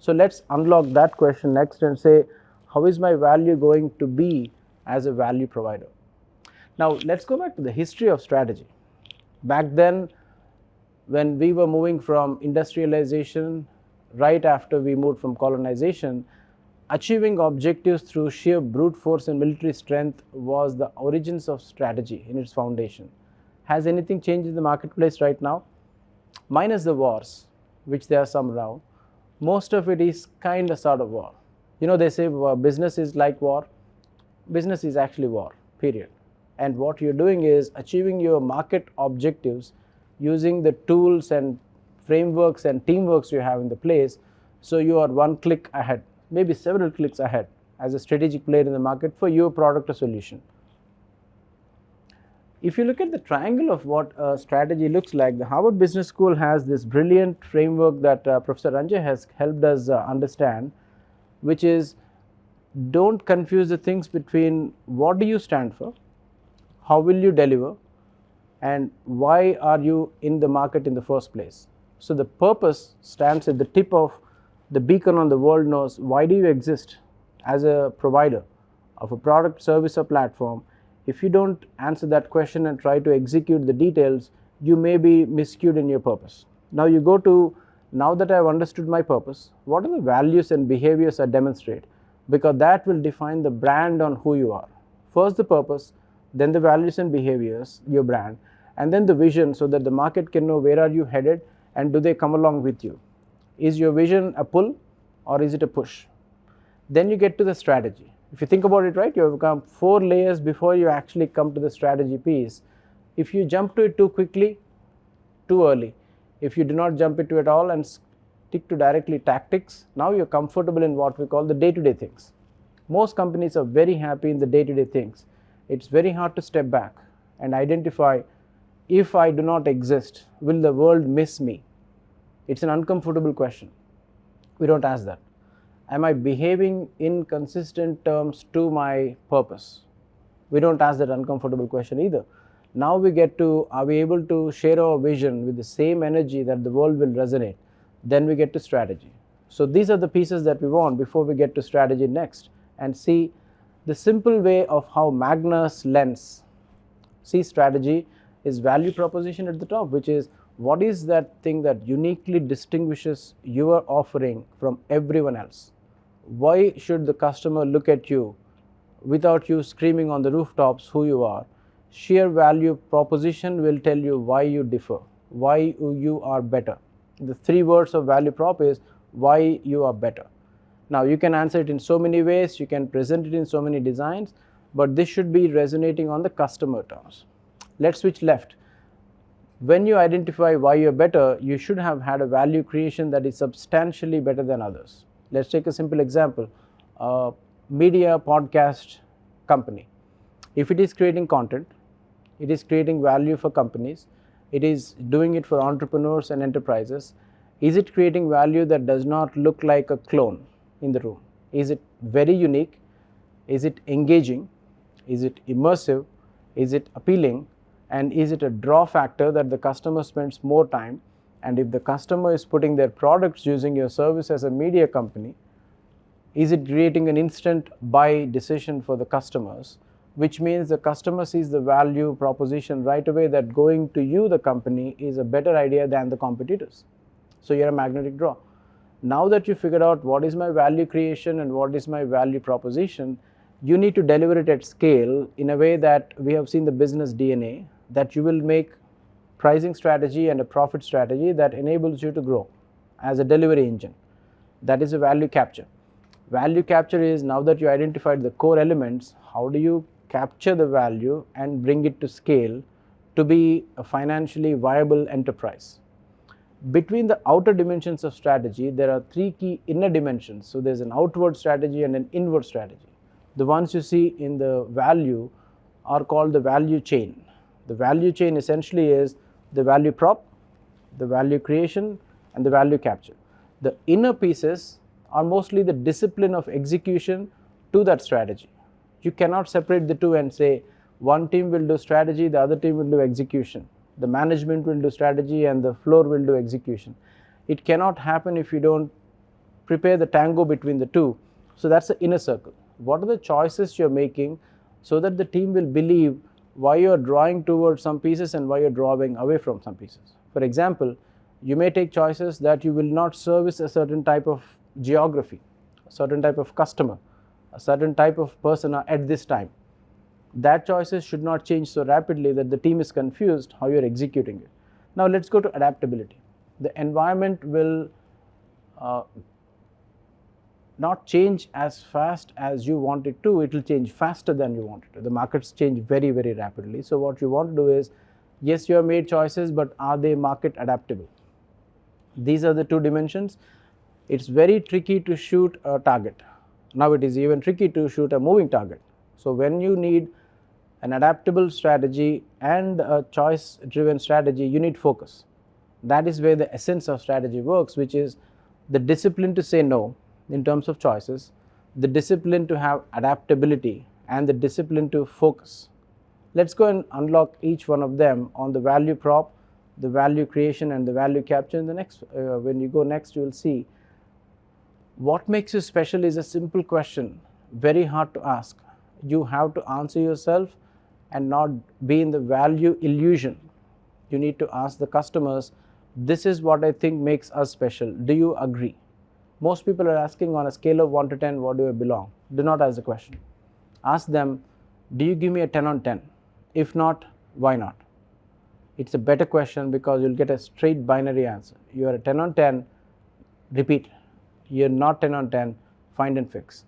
So let's unlock that question next and say, how is my value going to be as a value provider? Now, let's go back to the history of strategy. Back then, when we were moving from industrialization, right after we moved from colonization, achieving objectives through sheer brute force and military strength was the origins of strategy in its foundation. Has anything changed in the marketplace right now? Minus the wars, which there are some around, most of it is kind of sort of war. You know, they say business is like war. Business is actually war, period. And what you're doing is achieving your market objectives using the tools and frameworks and teamworks you have in the place, so you are one click ahead, maybe several clicks ahead as a strategic player in the market for your product or solution. If you look at the triangle of what a strategy looks like, the Harvard Business School has this brilliant framework that Professor Ranjay has helped us understand, which is, don't confuse the things between what do you stand for, how will you deliver, and why are you in the market in the first place. So the purpose stands at the tip of the beacon on the world knows why do you exist as a provider of a product, service, or platform. If you don't answer that question and try to execute the details, you may be miscued in your purpose. Now you go to, now that I've understood my purpose, what are the values and behaviors I demonstrate? Because that will define the brand on who you are. First the purpose, then the values and behaviors, your brand, and then the vision, so that the market can know where are you headed and do they come along with you. Is your vision a pull or is it a push? Then you get to the strategy. If you think about it, right, you have come 4 layers before you actually come to the strategy piece. If you jump to it too quickly, too early. If you do not jump into it all and stick to directly tactics, now you're comfortable in what we call the day-to-day things. Most companies are very happy in the day-to-day things. It's very hard to step back and identify, if I do not exist, will the world miss me? It's an uncomfortable question. We don't ask that. Am I behaving in consistent terms to my purpose? We don't ask that uncomfortable question either. Now we get to, are we able to share our vision with the same energy that the world will resonate? Then we get to strategy. So these are the pieces that we want before we get to strategy next, and see the simple way of how Magnus lens see strategy is value proposition at the top, which is, what is that thing that uniquely distinguishes your offering from everyone else? Why should the customer look at you without you screaming on the rooftops who you are? Sheer value proposition will tell you why you differ, why you are better. The 3 words of value prop is why you are better. Now you can answer it in so many ways, you can present it in so many designs, but this should be resonating on the customer terms. Let's switch left. When you identify why you're better, you should have had a value creation that is substantially better than others. Let's take a simple example. Media podcast company. If it is creating content, it is creating value for companies, it is doing it for entrepreneurs and enterprises, is it creating value that does not look like a clone in the room? Is it very unique? Is it engaging? Is it immersive? Is it appealing? And is it a draw factor that the customer spends more time? And if the customer is putting their products using your service as a media company, is it creating an instant buy decision for the customers? Which means the customer sees the value proposition right away that going to you, the company, is a better idea than the competitors. So you're a magnetic draw. Now that you figured out what is my value creation and what is my value proposition, you need to deliver it at scale in a way that we have seen the business DNA, that you will make pricing strategy and a profit strategy that enables you to grow as a delivery engine. That is a value capture. Value capture is, now that you identified the core elements, how do you capture the value and bring it to scale to be a financially viable enterprise? Between the outer dimensions of strategy, there are 3 key inner dimensions. So there's an outward strategy and an inward strategy. The ones you see in the value are called the value chain. The value chain essentially is the value prop, the value creation, and the value capture. The inner pieces are mostly the discipline of execution to that strategy. You cannot separate the two and say one team will do strategy, the other team will do execution. The management will do strategy and the floor will do execution. It cannot happen if you don't prepare the tango between the two. So that's the inner circle. What are the choices you're making so that the team will believe why you're drawing towards some pieces and why you're drawing away from some pieces. For example, you may take choices that you will not service a certain type of geography, a certain type of customer, a certain type of persona at this time. That choices should not change so rapidly that the team is confused how you're executing it. Now let's go to adaptability. The environment will not change as fast as you want it to, it will change faster than you want it to. The markets change very, very rapidly. So what you want to do is, yes, you have made choices, but are they market adaptable? These are the two dimensions. It's very tricky to shoot a target. Now it is even tricky to shoot a moving target. So when you need an adaptable strategy and a choice driven strategy, you need focus. That is where the essence of strategy works, which is the discipline to say no in terms of choices, the discipline to have adaptability, and the discipline to focus. Let's go and unlock each one of them on the value prop, the value creation, and the value capture. In the next, when you go next, you will see what makes you special is a simple question, very hard to ask. You have to answer yourself and not be in the value illusion. You need to ask the customers, this is what I think makes us special. Do you agree? Most people are asking on a scale of 1 to 10, what do I belong? Do not ask the question. Ask them, do you give me a 10 on 10? If not, why not? It's a better question because you'll get a straight binary answer. You are a 10 on 10, repeat. You're not 10 on 10, find and fix.